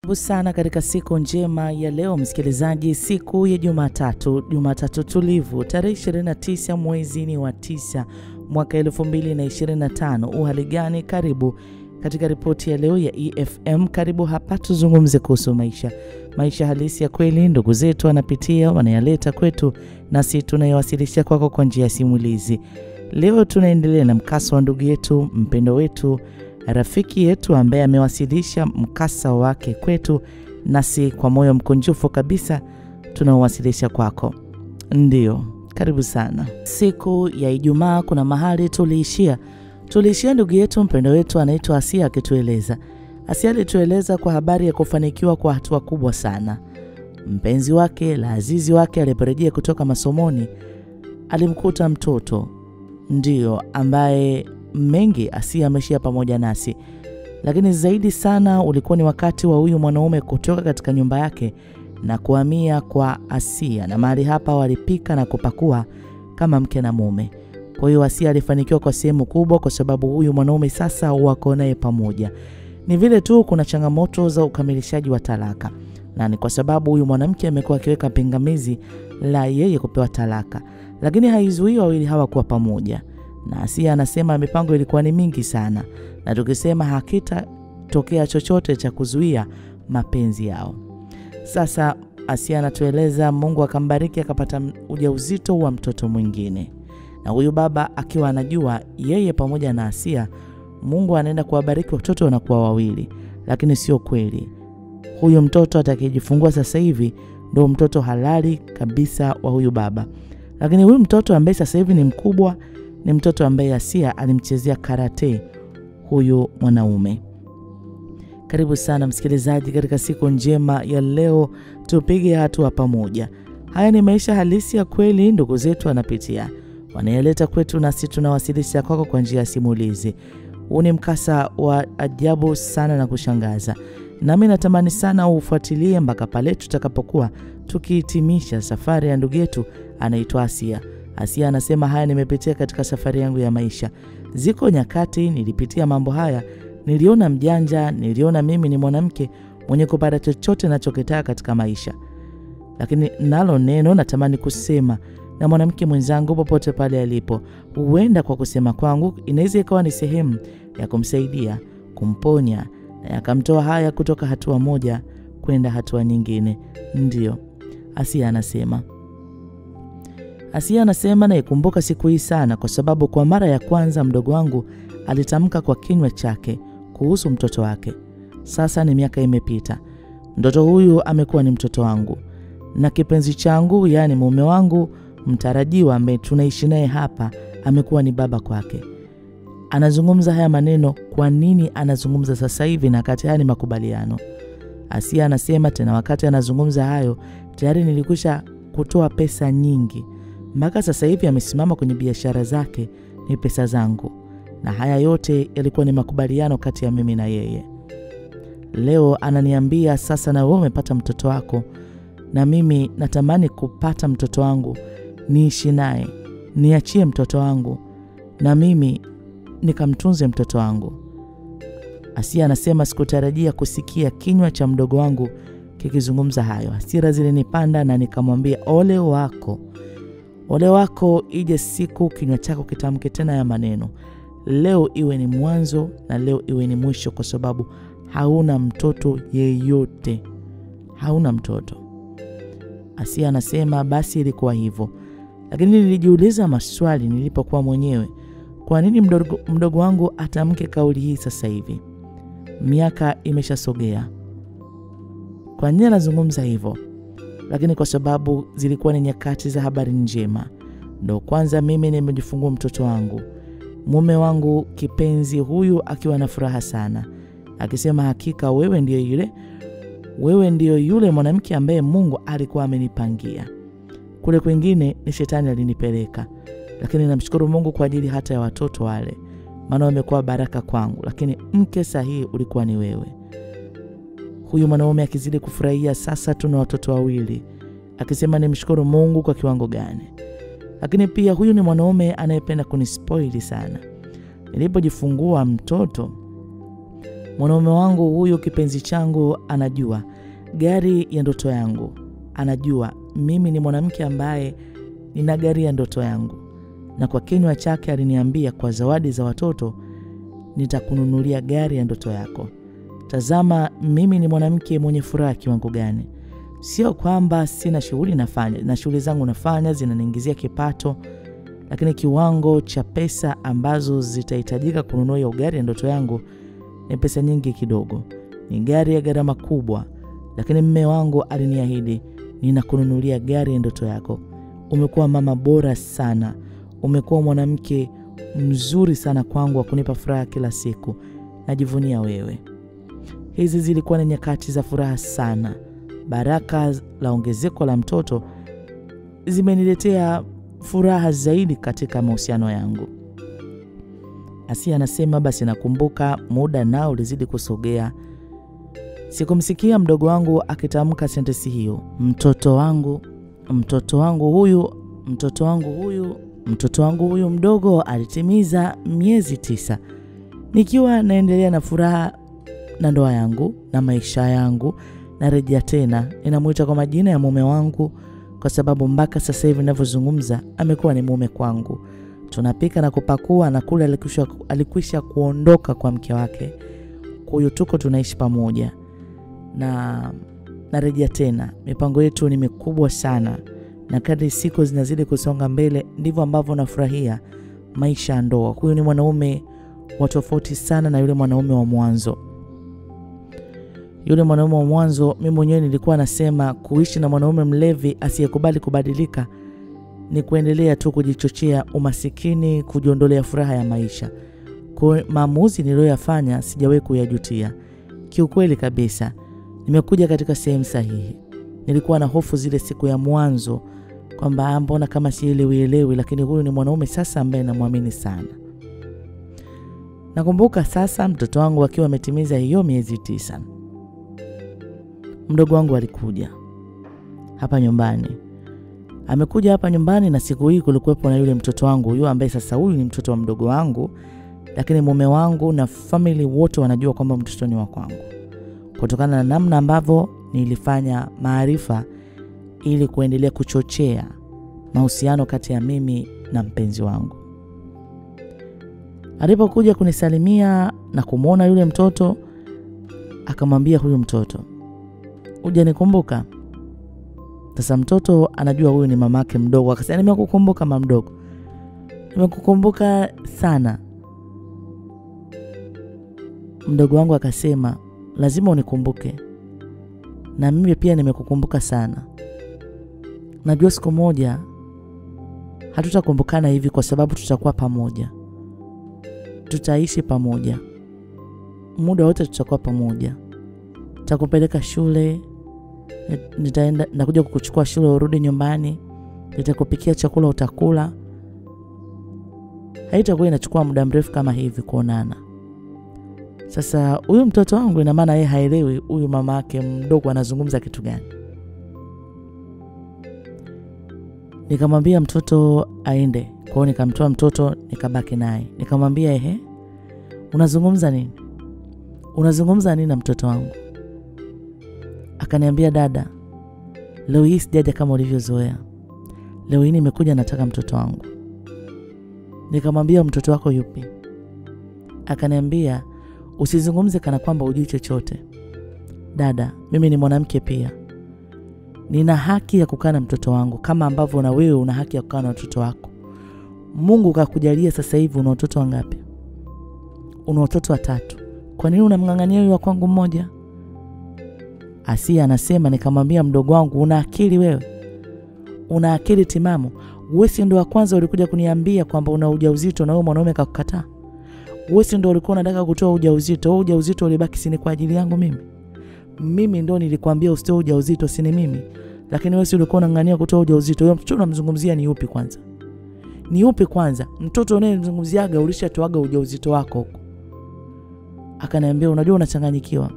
Karibu sana katika siku njema ya leo msikilizaji, siku ya Jumatatu tulivu, tarehe 29 mwezi ni wa 9 mwaka 2025. Uhali gani? Karibu katika ripoti ya leo ya EFM. Karibu hapa tuzungumze kuhusu maisha halisi ya kweli ndugu zetu wanapitia, wanayaleta kwetu nasi tunayawasilisha kwako kwa njia ya simulizi. Leo tunaendelea na mkasa wa ndugu yetu, mpendo wetu, rafiki yetu ambaye amewasilisha mkasa wake kwetu, nasi kwa moyo mkunjufu kabisa tunawasilisha kwako. Ndio, karibu sana. Siku ya Ijumaa kuna mahali tuliishia ndugu yetu mpendo wetu anaitwa Asia akitueleza. Asia alitueleza kwa habari ya kufanikiwa kwa hatua kubwa sana. Mpenzi wake, la azizi wake, aliporejea kutoka masomoni alimkuta mtoto. Ndio ambaye mengi Asia ameshia pamoja nasi. Lakini zaidi sana ulikuwa ni wakati wa huyu mwanaume kutoka katika nyumba yake na kuhamia kwa Asia, na mahali hapa walipika na kupakua kama mke na mume. Kwa hiyo Asia alifanikiwa kwa sehemu kubwa kwa sababu huyu mwanaume sasa wako naye pamoja. Ni vile tu kuna changamoto za ukamilishaji wa talaka, na ni kwa sababu huyu mwanamke amekuwa akiweka pingamizi la yeye kupewa talaka, lakini haizuii wawili hawa kuwa pamoja. Na Asia anasema mipango ilikuwa ni mingi sana, na tukisema hakitatokea chochote cha kuzuia mapenzi yao. Sasa Asia anatueleza Mungu akambariki akapata ujauzito wa mtoto mwingine. Na huyu baba akiwa anajua yeye pamoja na Asia Mungu anaenda kuwabariki watoto wanakuwa wawili, lakini sio kweli. Huyu mtoto atakayejifungua sasa hivi ndio mtoto halali kabisa wa huyu baba. Lakini huyu mtoto ambaye sasa hivi ni mkubwa ni mtoto ambaye Asia alimchezea karate huyu mwanaume. Karibu sana msikilizaji katika siku njema ya leo, tupige hatua pamoja. Haya ni maisha halisi ya kweli ndugu zetu wanapitia, wanayaleta kwetu nasi tunawasilisha kwako kwa njia ya simulizi. Huu ni mkasa wa ajabu sana na kushangaza, nami natamani sana ufuatilie mpaka pale tutakapokuwa tukihitimisha safari ya ndugu yetu anaitwa Asia. Asia anasema haya nimepitia katika safari yangu ya maisha. Ziko nyakati nilipitia mambo haya, niliona mjanja, niliona mimi ni mwanamke mwenye kupata chochote ninachokitaka katika maisha. Lakini nalo neno natamani kusema na mwanamke mwenzangu popote pale alipo, huenda kwa kusema kwangu inaweza ikawa ni sehemu ya kumsaidia, kumponya na akamtoa haya kutoka hatua moja kwenda hatua nyingine. Ndio Asia anasema. Asia anasema na ikumbuka siku hii sana kwa sababu kwa mara ya kwanza mdogo wangu alitamka kwa kinywa chake kuhusu mtoto wake. Sasa ni miaka imepita. Mtoto huyu amekuwa ni mtoto wangu na kipenzi changu, yani mume wangu mtarajiwa ambaye tunaishi naye hapa amekuwa ni baba kwake. Anazungumza haya maneno, kwa nini anazungumza sasa hivi na kati haya ni makubaliano? Asia anasema tena wakati anazungumza hayo tayari nilikwisha kutoa pesa nyingi. Mpaka sasa hivi amesimama kwenye biashara zake, ni pesa zangu. Na haya yote yalikuwa ni makubaliano kati ya mimi na yeye. Leo ananiambia sasa na wewe umepata mtoto wako, na mimi natamani kupata mtoto wangu, niishi naye, niachie mtoto wangu na mimi nikamtunze mtoto wangu. Asia anasema sikutarajia kusikia kinywa cha mdogo wangu kikizungumza hayo. Hasira zilinipanda na nikamwambia ole wako ije siku kinywa chako kitamke tena ya maneno. Leo iwe ni mwanzo na leo iwe ni mwisho, kwa sababu hauna mtoto yeyote. Hauna mtoto. Asia anasema basi ilikuwa hivyo. Lakini nilijiuliza maswali nilipokuwa mwenyewe. Kwa nini mdogo wangu atamke kauli hii sasa hivi? Miaka imeshasogea. Kwa nini anazungumza hivyo? Lakini kwa sababu zilikuwa ni nyakati za habari njema. Ndio kwanza mimi nimejifungua mtoto wangu. Mume wangu kipenzi huyu akiwa na furaha sana, akisema hakika wewe ndiyo yule mwanamke ambaye Mungu alikuwa amenipangia. Kule kwingine ni shetani alinipeleka, lakini namshukuru Mungu kwa ajili hata ya watoto wale, maana wamekuwa baraka kwangu, lakini mke sahihi ulikuwa ni wewe. Huyu mwanaume akizidi kufurahia sasa tuna watoto wawili, akisema nimshukuru Mungu kwa kiwango gani. Lakini pia huyu ni mwanaume anayependa kunispoili sana. Nilipojifungua mtoto Mwanaume wangu huyu kipenzi changu anajua gari ya ndoto yangu. Anajua mimi ni mwanamke ambaye nina gari ya ndoto yangu. Na kwa kinywa chake aliniambia kwa zawadi za watoto nitakununulia gari ya ndoto yako. Tazama mimi ni mwanamke mwenye furaha kiwango gani. Sio kwamba sina shughuli nafanya, na shughuli zangu nafanya zinaniingizia kipato, lakini kiwango cha pesa ambazo zitahitajika kununua hiyo gari ya ndoto yangu ni pesa nyingi kidogo. Ni gari ya gharama kubwa, lakini mume wangu aliniahidi, ninakununulia gari ya ndoto yako. Umekuwa mama bora sana. Umekuwa mwanamke mzuri sana kwangu wa kunipa furaha kila siku. Najivunia wewe. Hizi zilikuwa ni nyakati za furaha sana. Baraka la ongezeko la mtoto zimeniletea furaha zaidi katika mahusiano yangu. Asia anasema basi nakumbuka muda nao ulizidi kusogea. Sikumsikia mdogo wangu akitamka sentensi hiyo. Mtoto wangu huyu mdogo alitimiza miezi 9. Nikiwa naendelea na furaha na ndoa yangu na maisha yangu, narejea tena ninamuita kwa majina ya mume wangu, kwa sababu mpaka sasa hivi ninavyozungumza amekuwa ni mume kwangu. Tunapika na kupakua, na kule alikwisha kuondoka kwa mke wake. Kwa hiyo tuko tunaishi pamoja. Na narejea tena. Mipango yetu ni mikubwa sana, na kadri siku zinazidi kusonga mbele ndivyo ambavyo nafurahia maisha ya ndoa. Huyu ni mwanaume wa tofauti sana na yule mwanaume wa mwanzo. Yule mwanaume wa mwanzo mimi mwenyewe nilikuwa nasema kuishi na mwanaume mlevi asiyekubali kubadilika ni kuendelea tu kujichochea umasikini, kujiondolea furaha ya maisha. Kwa maamuzi niliyoyafanya sijawahi kuyajutia. Kiukweli kabisa nimekuja katika sehemu sahihi. Nilikuwa na hofu zile siku ya mwanzo kwamba mbona kama sielewi, lakini huyu ni mwanaume sasa ambaye namwamini sana. Nakumbuka sasa mtoto wangu akiwa ametimiza hiyo miezi 9. Mdogo wangu alikuja hapa nyumbani. Amekuja hapa nyumbani, na siku hii kulikuwepo na yule mtoto wangu huyo ambaye sasa huyu ni mtoto wa mdogo wangu, lakini mume wangu na family wote wanajua kwamba mtoto ni wa kwangu, kutokana na namna ambavyo nilifanya maarifa ili kuendelea kuchochea mahusiano kati ya mimi na mpenzi wangu. Alipokuja kunisalimia na kumuona yule mtoto, akamwambia huyu mtoto, "Hujanikumbuka?" Sasa mtoto anajua huyu ni mamake mdogo. Akasema, "Nimekukumbuka mama mdogo. Nimekukumbuka sana." Mdogo wangu akasema, "Lazima unikumbuke. Na mimi pia nimekukumbuka sana. Najua siku moja hatutakumbukana hivi, kwa sababu tutakuwa pamoja. Tutaishi pamoja. Muda wote tutakuwa pamoja. Nitakupeleka shule, nakuja kukuchukua shule urudi nyumbani, nitakupikia chakula utakula. Haitakuwa inachukua muda mrefu kama hivi kuonana." Sasa huyu mtoto wangu ina maana yeye haelewi huyu mama yake mdogo anazungumza kitu gani. Nikamwambia mtoto aende. Kwa hiyo nikamtoa mtoto nikabaki naye. Nikamwambia, unazungumza nini? Unazungumza nini na mtoto wangu?" Akaniambia, "Dada, leo hii sijaja kama ulivyozoea. Leo hii nimekuja nataka mtoto wangu." Nikamwambia, "Mtoto wako yupi?" Akaniambia, "Usizungumze kana kwamba hujui chochote. Dada, mimi ni mwanamke pia. Nina haki ya kukaa na mtoto wangu kama ambavyo na wewe una haki ya kukaa na mtoto wako. Mungu kakujalia sasa hivi una watoto wangapi? Una watoto 3. Kwa nini unamngangania yule wa kwangu mmoja?" Asia anasema, nikamwambia, "Mdogo wangu, una akili wewe? Una akili timamu? Wewe si ndio wa kwanza ulikuja kuniambia kwamba una ujauzito na wewe mwanaume akakukataa? Wewe si ndio ulikuwa unataka kutoa ujauzito? Wewe ujauzito ulibaki sini kwa ajili yangu mimi? Mimi ndio nilikwambia usitoe ujauzito, sini mimi. Lakini wewe si ulikuwa unang'ania kutoa ujauzito. Wewe mtoto unamzungumzia ni upi kwanza? Ni upi kwanza? Mtoto unayemzungumziaga ulishatoaga ujauzito wako huko." Akaniambia, "Unajua unachanganyikiwa.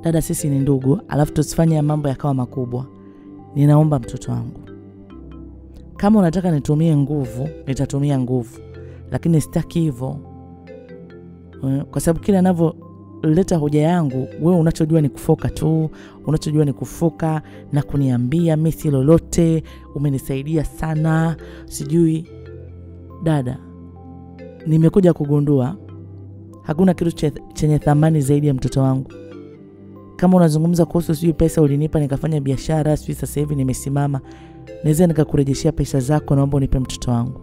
Dada, sisi ni ndugu, alafu tusifanye mambo yakawa makubwa. Ninaomba mtoto wangu. Kama unataka nitumie nguvu, nitatumia nguvu. Lakini sitaki hivyo. Kwa sababu kila anavyoleta hoja yangu, wewe unachojua ni kufoka tu, unachojua ni kufoka na kuniambia mimi si lolote, umenisaidia sana, sijui. Dada, nimekuja kugundua hakuna kitu chenye thamani zaidi ya mtoto wangu. Kama unazungumza kuhusu sijui pesa ulinipa nikafanya biashara, sijui sasa hivi nimesimama, naweza nikakurejeshia pesa zako, naomba unipe mtoto wangu.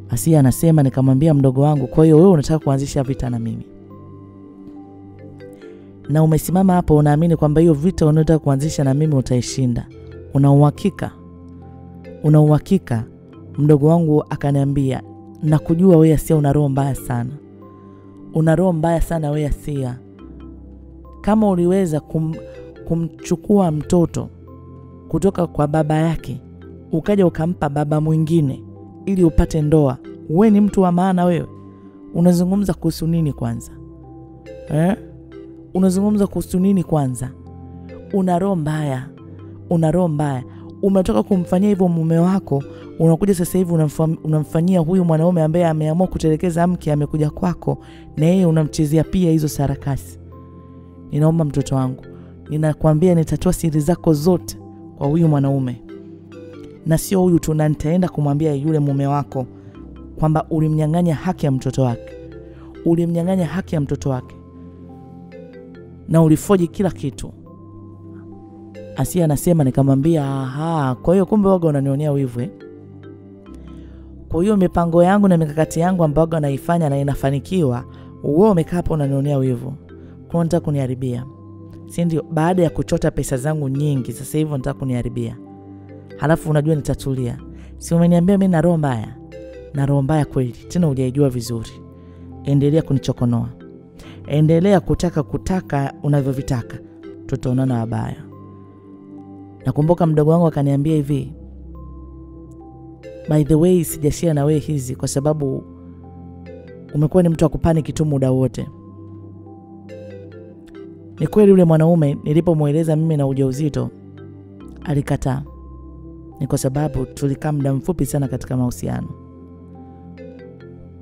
Asia anasema, nikamwambia mdogo wangu, kwa hiyo wewe unataka kuanzisha vita na mimi? Na umesimama hapo unaamini kwamba hiyo vita unataka kuanzisha na mimi utaishinda? Una uhakika? Una uhakika? Mdogo wangu akaniambia, nakujua wewe Asia una roho mbaya sana. Una roho mbaya sana wewe Asia. Kama uliweza kumchukua mtoto kutoka kwa baba yake ukaja ukampa baba mwingine ili upate ndoa, wewe ni mtu wa maana wewe? Unazungumza kuhusu nini kwanza? Unazungumza kuhusu nini kwanza? Una roho mbaya. Una roho mbaya. Umetoka kumfanyia hivyo mume wako, unakuja sasa hivi unamfanyia huyu mwanaume ambaye ameamua kutelekeza mke, amekuja kwako na yeye unamchezea pia hizo sarakasi. Ninaomba mtoto wangu, ninakwambia nitatoa siri zako zote kwa huyu mwanaume. Na sio huyu tu, na nitaenda kumwambia yule mume wako kwamba ulimnyang'anya haki ya mtoto wake. Ulimnyang'anya haki ya mtoto wake. Na ulifoji kila kitu. Asia anasema, nikamwambia, kwa hiyo kumbe waga unanionea wivu Kwa hiyo mipango yangu na mikakati yangu ambayo waga naifanya na inafanikiwa, wewe umekaa hapo unanionea wivu. Kwa unataka kuniharibia. Si ndio? Baada ya kuchota pesa zangu nyingi, sasa hivi unataka kuniharibia. Halafu unajua nitatulia. Si umeniambia mimi na roho mbaya? Na roho mbaya kweli. Tena hujaijua vizuri. Endelea kunichokonoa. Endelea kutaka unavyovitaka. Tutaonana wabaya. Nakumbuka mdogo wangu akaniambia hivi, by the way, sijashia na wewe hizi kwa sababu umekuwa ni mtu wa kupaniki tu muda wote. Ni kweli yule mwanaume nilipomueleza mimi na ujauzito alikataa. Ni kwa sababu tulikaa muda mfupi sana katika mahusiano.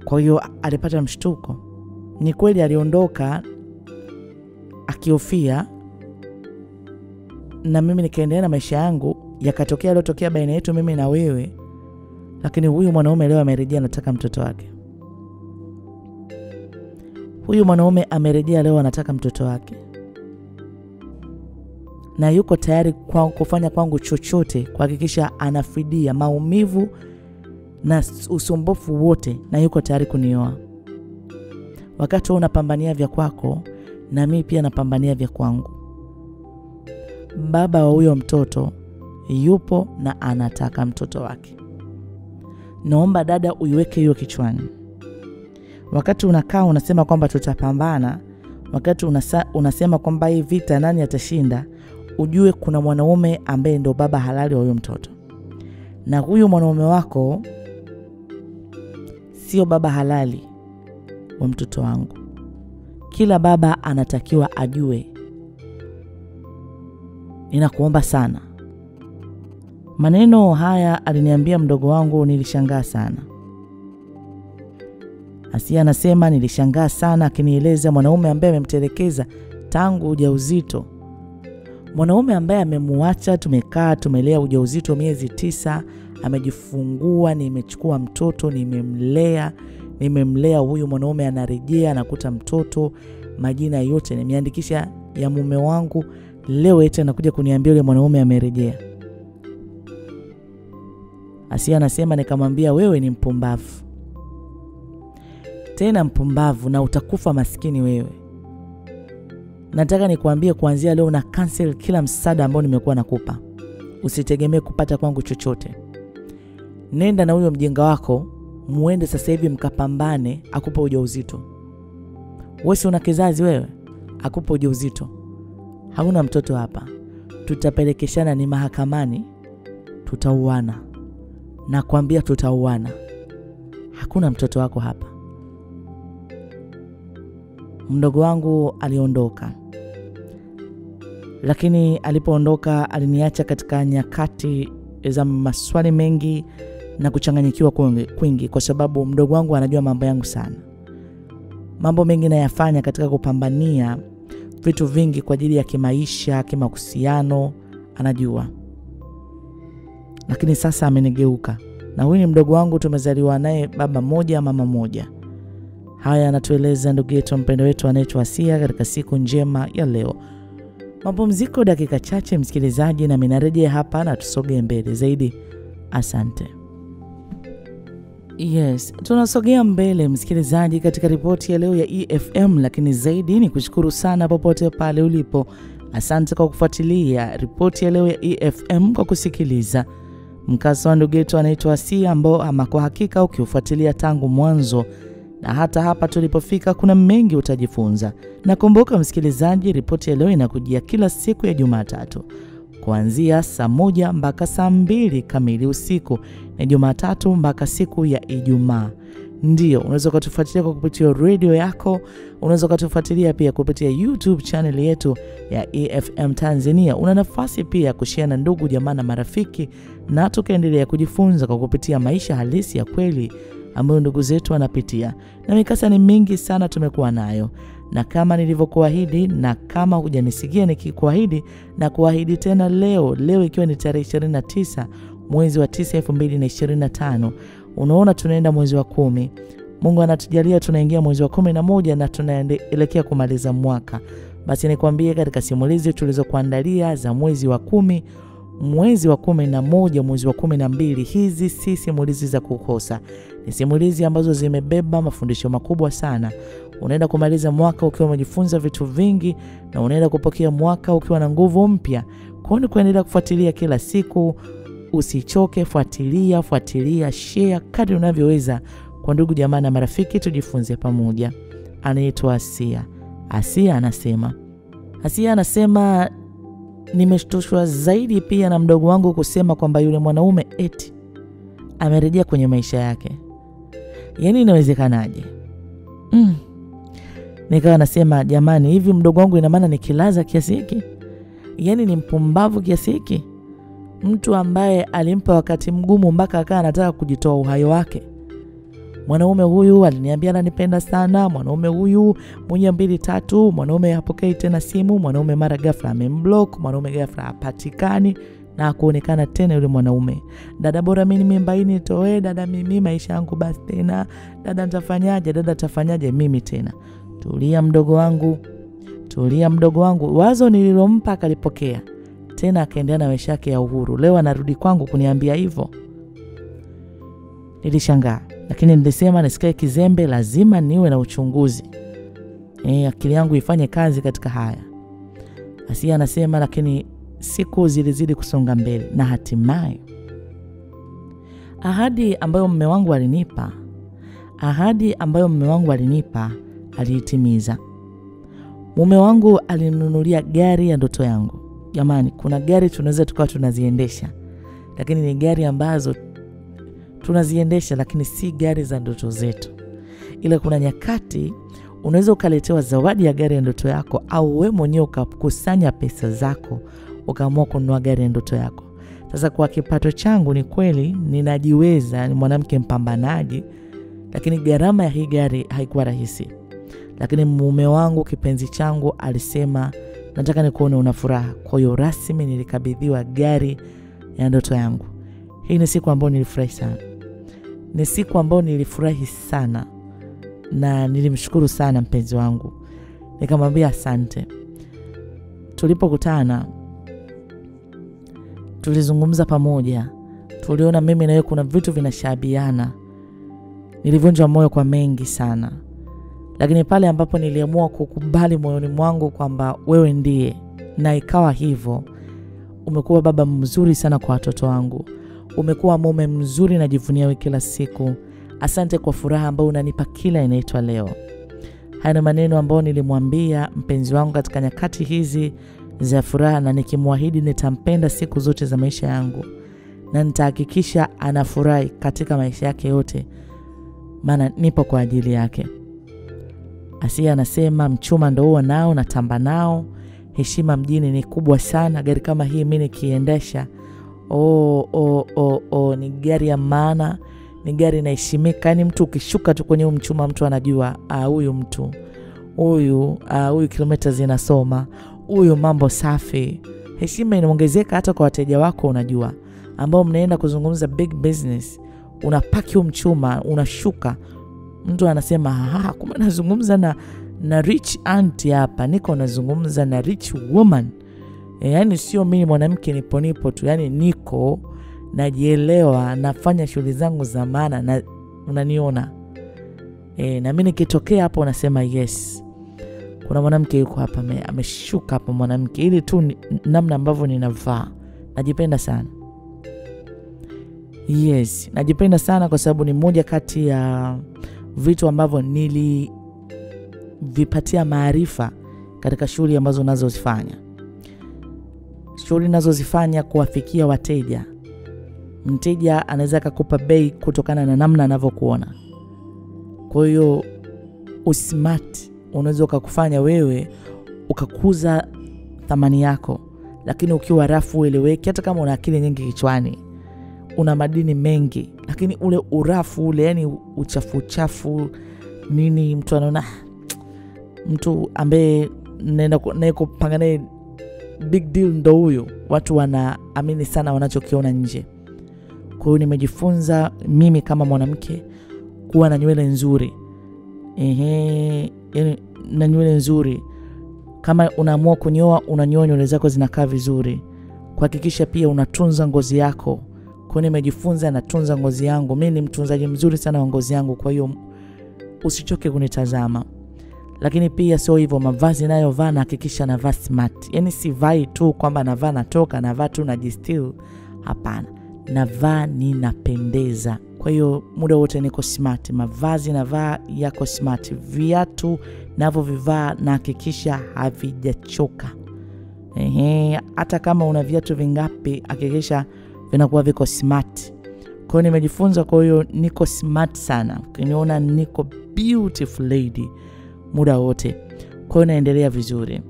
Kwa hiyo alipata mshtuko. Ni kweli aliondoka akihofia, na mimi nikaendelea na maisha yangu, yakatokea yalotokea baina yetu mimi na wewe. Lakini huyu mwanaume leo amerejea anataka mtoto wake. Huyu mwanaume amerejea leo anataka mtoto wake. Na yuko tayari kufanya kwangu chochote kuhakikisha anafidia maumivu na usumbufu wote, na yuko tayari kunioa. Wakati unapambania vya kwako, na mimi pia napambania vya kwangu. Baba wa huyo mtoto yupo na anataka mtoto wake. Naomba dada uiweke hiyo kichwani. Wakati unakaa unasema kwamba tutapambana, wakati unasema kwamba hii vita nani atashinda, ujue kuna mwanaume ambaye ndo baba halali wa huyo mtoto. Na huyu mwanaume wako sio baba halali wa mtoto wangu. Kila baba anatakiwa ajue. Ninakuomba sana. Maneno haya aliniambia mdogo wangu, nilishangaa sana. Asia anasema, nilishangaa sana akinieleza mwanaume ambaye amemtelekeza tangu ujauzito. Mwanaume ambaye amemuacha, tumekaa tumelea ujauzito miezi 9, amejifungua, nimechukua mtoto, nimemlea huyu mwanaume anarejea anakuta mtoto, majina yote nimeandikisha ya mume wangu. Leo eti anakuja kuniambia yule mwanaume amerejea. Asia anasema, nikamwambia wewe ni mpumbavu. Tena mpumbavu, na utakufa maskini wewe. Nataka nikuambie kuanzia leo na cancel kila msaada ambao nimekuwa nakupa. Usitegemee kupata kwangu chochote. Nenda na huyo mjinga wako, muende sasa hivi mkapambane akupa ujauzito. Wewe si una kizazi wewe? Akupa ujauzito. Hauna mtoto hapa. Tutapelekeshana ni mahakamani. Tutauana. Nakwambia tutauana. Hakuna mtoto wako hapa. Mdogo wangu aliondoka. Lakini alipoondoka aliniacha katika nyakati za maswali mengi na kuchanganyikiwa kwingi, kwa sababu mdogo wangu anajua mambo yangu sana. mambo mengi nayafanya katika kupambania vitu vingi kwa ajili ya kimaisha, kimahusiano, anajua. Lakini sasa amenigeuka. Na huyu ni mdogo wangu, tumezaliwa naye baba moja mama moja. Haya anatueleza ndugu yetu mpendo wetu anaitwa Asia katika siku njema ya leo. Mapumziko dakika chache msikilizaji, na minarejea hapa na tusogee mbele zaidi. Asante. Yes, tunasogea mbele msikilizaji katika ripoti ya leo ya EFM, lakini zaidi ni kushukuru sana popote pale ulipo. Asante kwa kufuatilia ripoti ya leo ya EFM, kwa kusikiliza mkasa wa ndugu yetu anaitwa Asia, ambao ama kwa hakika ukiufuatilia tangu mwanzo na hata hapa tulipofika kuna mengi utajifunza. Na kumbuka msikilizaji, ripoti ya leo inakujia kila siku ya Jumatatu kuanzia saa 1 mpaka saa 2 kamili usiku, na Jumatatu mpaka siku ya Ijumaa. Ndio, unaweza kutufuatilia kwa kupitia radio yako, unaweza kutufuatilia pia kupitia YouTube channel yetu ya EFM Tanzania. Una nafasi pia kushare na ndugu jamaa na marafiki, na tukaendelea kujifunza kwa kupitia maisha halisi ya kweli ambayo ndugu zetu wanapitia. Na mikasa ni mingi sana tumekuwa nayo. Na kama nilivyokuahidi, na kama hujanisikia nikikuahidi, na kuahidi tena leo ikiwa ni tarehe 29 mwezi wa 9 2025. Unaona tunaenda mwezi wa 10. Mungu anatujalia tunaingia mwezi wa 11 na tunaelekea kumaliza mwaka. Basi nikwambie katika simulizi tulizokuandalia za mwezi wa 10, mwezi wa 11, mwezi wa 12, hizi si simulizi za kukosa. Ni simulizi ambazo zimebeba mafundisho makubwa sana. Unaenda kumaliza mwaka ukiwa umejifunza vitu vingi, na unaenda kupokea mwaka ukiwa na nguvu mpya. Kwa hiyo kuendelea kufuatilia kila siku, usichoke, fuatilia, share kadri unavyoweza kwa ndugu jamaa na marafiki, tujifunze pamoja. Anaitwa Asia. Asia anasema nimeshtushwa zaidi pia na mdogo wangu kusema kwamba yule mwanaume eti amerejea kwenye maisha yake. Yaani inawezekanaje? Nikawa nasema jamani, hivi mdogo wangu ina maana ni kilaza kiasi hiki? Yaani ni mpumbavu kiasi hiki? Mtu ambaye alimpa wakati mgumu mpaka akawa anataka kujitoa uhai wake. Mwanaume huyu aliniambia ananipenda sana, mwanaume huyu mwenye 2 3, mwanaume hapokei tena simu, mwanaume mara ghafla amemblock, mwanaume ghafla hapatikani na kuonekana tena yule mwanaume. Dada bora mimi mimbaini toe, dada mimi maisha yangu basi tena, dada tafanyaje mimi tena. Tulia mdogo wangu. Wazo nililompa akalipokea. Tena akaendelea na maisha yake ya uhuru. Leo anarudi kwangu kuniambia hivyo. Nilishangaa, lakini nilisema nisikae kizembe, lazima niwe na uchunguzi. Akili yangu ifanye kazi katika haya. Asia anasema lakini siku zilizidi kusonga mbele, na hatimaye ahadi ambayo mume wangu alinipa aliitimiza. Mume wangu alinunulia gari ya ndoto yangu. Jamani, kuna gari tunaweza tukawa tunaziendesha, lakini ni gari ambazo tunaziendesha lakini si gari za ndoto zetu. Ila kuna nyakati unaweza ukaletewa zawadi ya gari ya ndoto yako, au wewe mwenyewe ukakusanya pesa zako ukaamua kununua gari ya ndoto yako. Sasa kwa kipato changu ni kweli ninajiweza, ni mwanamke mpambanaji, lakini gharama ya hii gari haikuwa rahisi. Lakini mume wangu kipenzi changu alisema nataka nikuone una furaha. Kwa hiyo rasmi nilikabidhiwa gari ya ndoto yangu. Hii ni siku ambayo nilifurahi sana. Na nilimshukuru sana mpenzi wangu. Nikamwambia asante. Tulipokutana tulizungumza pamoja. Tuliona mimi na yeye kuna vitu vinashabiana. Nilivunjwa moyo kwa mengi sana. Lakini pale ambapo niliamua kukubali moyoni mwangu kwamba wewe ndiye, na ikawa hivyo. Umekuwa baba mzuri sana kwa watoto wangu. Umekuwa mume mzuri, najivunia wewe kila siku. Asante kwa furaha ambayo unanipa kila inaitwa leo. Haya ni maneno ambayo nilimwambia mpenzi wangu katika nyakati hizi za furaha, na nikimwahidi nitampenda siku zote za maisha yangu, na nitahakikisha anafurahi katika maisha yake yote, maana nipo kwa ajili yake. Asia anasema mchuma ndo huo nao natamba nao. Heshima mjini ni kubwa sana. Gari kama hii mimi nikiendesha, ni gari ya maana, ni gari inaheshimika. Yani mtu ukishuka tu kwenye mchuma mtu anajua huyu mtu huyu kilomita zinasoma, huyu mambo safi. Heshima inaongezeka hata kwa wateja wako, unajua, ambao mnaenda kuzungumza big business. Unapaki mchuma, unashuka, mtu anasema kumbe nazungumza na rich auntie hapa, niko nazungumza na rich woman. Yani sio mimi mwanamke nipo tu, yani niko najielewa, nafanya shughuli zangu za maana, na unaniona. Na mimi nikitokea hapo unasema yes, kuna mwanamke yuko hapa, ameshuka hapa mwanamke. Ili tu namna ambavyo ninavaa, najipenda sana. Yes, najipenda sana kwa sababu ni moja kati ya vitu ambavyo nilivipatia maarifa katika shughuli ambazo nazozifanya. Shughuli nazozifanya kuwafikia wateja. Mteja anaweza kukupa bei kutokana na namna anavyokuona. Kwa hiyo usmart unaweza kukufanya wewe ukakuza thamani yako, lakini ukiwa rafu ueleweki. Hata kama una akili nyingi kichwani, una madini mengi, lakini ule urafu ule, yani uchafu nini, mtu anaona mtu ambaye naenda kupanga naye big deal ndo huyo. Watu wanaamini sana wanachokiona nje. Kwa hiyo nimejifunza mimi kama mwanamke kuwa na nywele nzuri. Yani na nywele nzuri. Kama unaamua kunyoa, unanyoa nywele zako zinakaa vizuri. Kuhakikisha pia unatunza ngozi yako. Kwa hiyo nimejifunza natunza ngozi yangu. Mimi ni mtunzaji mzuri sana wa ngozi yangu, kwa hiyo usichoke kunitazama. Lakini pia sio hivyo, mavazi ninayovaa nahakikisha navaa smart. Yani sivai tu kwamba navaa natoka, navaa tu najistill. Hapana. Navaa ninapendeza. Kwa hiyo muda wote niko smart. Mavazi navaa yako smart. Viatu ninavyovivaa nahakikisha havijachoka. Hata kama una viatu vingapi, hakikisha vinakuwa viko smart. Kwa hiyo nimejifunza, kwa hiyo niko smart sana. Ukiniona niko beautiful lady muda wote. Kwa hiyo naendelea vizuri.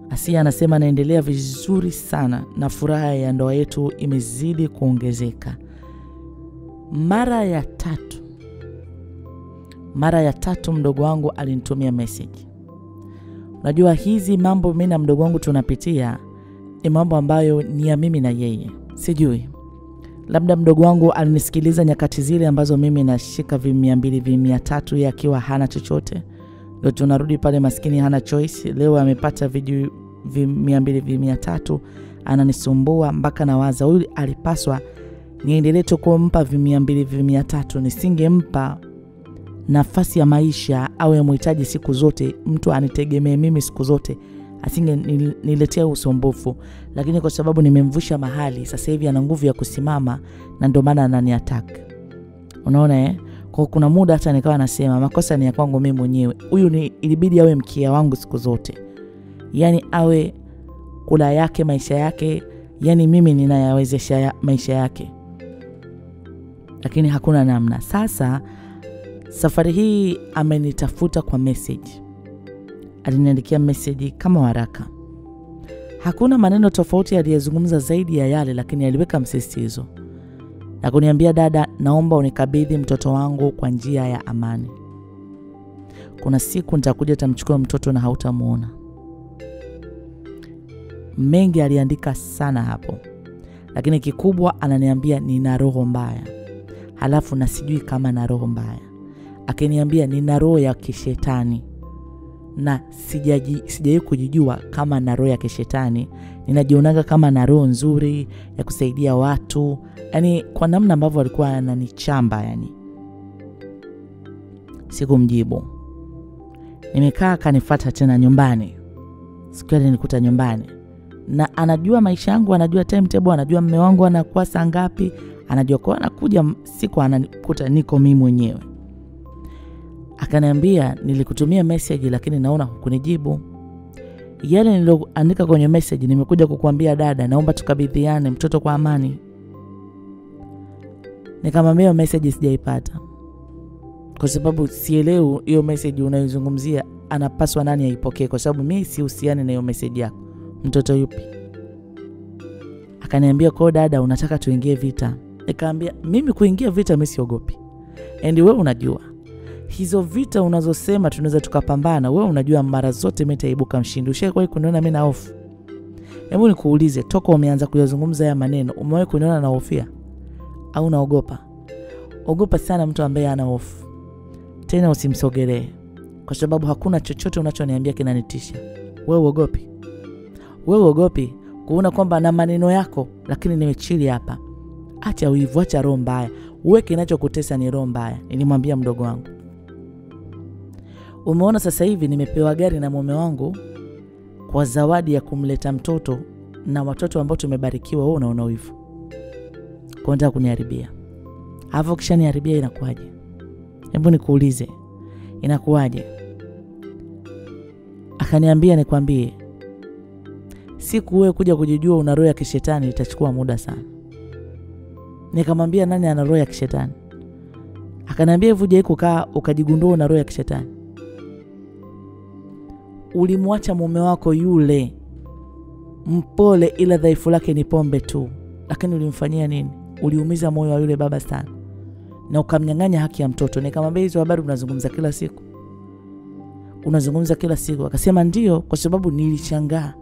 Asia anasema naendelea vizuri sana na furaha ya ndoa yetu imezidi kuongezeka. Mara ya tatu mdogo wangu alinitumia message. Unajua hizi mambo mimi na mdogo wangu tunapitia ni mambo ambayo ni ya mimi na yeye. Sijui, labda mdogo wangu alinisikiliza nyakati zile ambazo mimi nashika 200 300 yeye akiwa hana chochote. Ndio tunarudi pale maskini hana choice. Leo amepata video 200 300 ananisumbua mpaka nawaza huyu alipaswa niendelee tu kumpa 200 300, nisingempa nafasi ya maisha au ya mhitaji siku zote, mtu anitegemee mimi siku zote, asinge niletea usumbufu. Lakini kwa sababu nimemvusha mahali, sasa hivi ana nguvu ya kusimama, na ndio maana ananiattack. Unaona Kwa kuna muda hata nikawa nasema makosa ni ya kwangu mimi mwenyewe. Huyu ilibidi awe mkia wangu siku zote. Yani awe kula yake, maisha yake, yani mimi ninayawezesha maisha yake. Lakini hakuna namna. Sasa safari hii amenitafuta kwa message. Aliniandikia message kama waraka. Hakuna maneno tofauti aliyezungumza zaidi ya yale, lakini aliweka msisitizo. Na kuniambia, dada, naomba unikabidhi mtoto wangu kwa njia ya amani. Kuna siku nitakuja tamchukua mtoto na hautamuona. Mengi aliandika sana hapo. Lakini kikubwa ananiambia nina roho mbaya. Halafu na sijui kama na roho mbaya. Akiniambia nina roho ya kishetani. Na sijai kujijua kama na roho ya kishetani. Ninajionaga kama na roho nzuri ya kusaidia watu. Yani kwa namna ambavyo alikuwa ananichamba yani. Sikumjibu. Nimekaa kanifuata tena nyumbani. Siku ile nilikuta nyumbani. Na anajua maisha yangu, anajua timetable, anajua mume wangu anakuwa saa ngapi, anajua kwa anakuja siku ananikuta niko mimi mwenyewe. Akaniambia, nilikutumia message lakini naona hukunijibu. Yale niliyoandika kwenye message, nimekuja kukuambia dada, naomba tukabidhiane mtoto kwa amani. Nikamwambia message sijaipata. Kwa sababu sielewi hiyo message unayozungumzia anapaswa nani aipokee, kwa sababu mimi sihusiani na hiyo message yako. Mtoto yupi? Akaniambia, kwa dada, unataka tuingie vita? Nikamwambia mimi kuingia vita mimi siogopi. And wewe unajua hizo vita unazosema tunaweza tukapambana, wewe unajua mara zote mimi nitaibuka mshindi. Ushawahi kuniona mimi na hofu? Hebu nikuulize, toka umeanza kuyazungumza haya maneno, umewahi kuniona na hofia au naogopa? Ogopa sana mtu ambaye ana hofu. Tena usimsogelee, kwa sababu hakuna chochote unachoniambia kinanitisha. Wewe uogopi? Wewe uogopi kuona kwamba na maneno yako lakini nimechili hapa? Acha wivu, acha roho mbaya. Wewe kinachokutesa ni roho mbaya. Nilimwambia mdogo wangu, umeona sasa hivi nimepewa gari na mume wangu kwa zawadi ya kumleta mtoto na watoto ambao tumebarikiwa, wewe unaona wivu. Kwa nini kuniharibia? Hapo kisha niharibia inakuaje? Hebu nikuulize, inakuaje? Akaniambia nikwambie, siku wewe kuja kujijua una roho ya kishetani itachukua muda sana. Nikamwambia nani ana roho ya kishetani? Akaniambia hivi, je, kukaa ukajigundua una roho ya kishetani? Ulimwacha mume wako yule mpole ila dhaifu lake ni pombe tu, lakini ulimfanyia nini? Uliumiza moyo wa yule baba sana na ukamnyang'anya haki ya mtoto. Nikamwambia hizo habari unazungumza kila siku? Unazungumza kila siku? Akasema ndio, kwa sababu nilishangaa.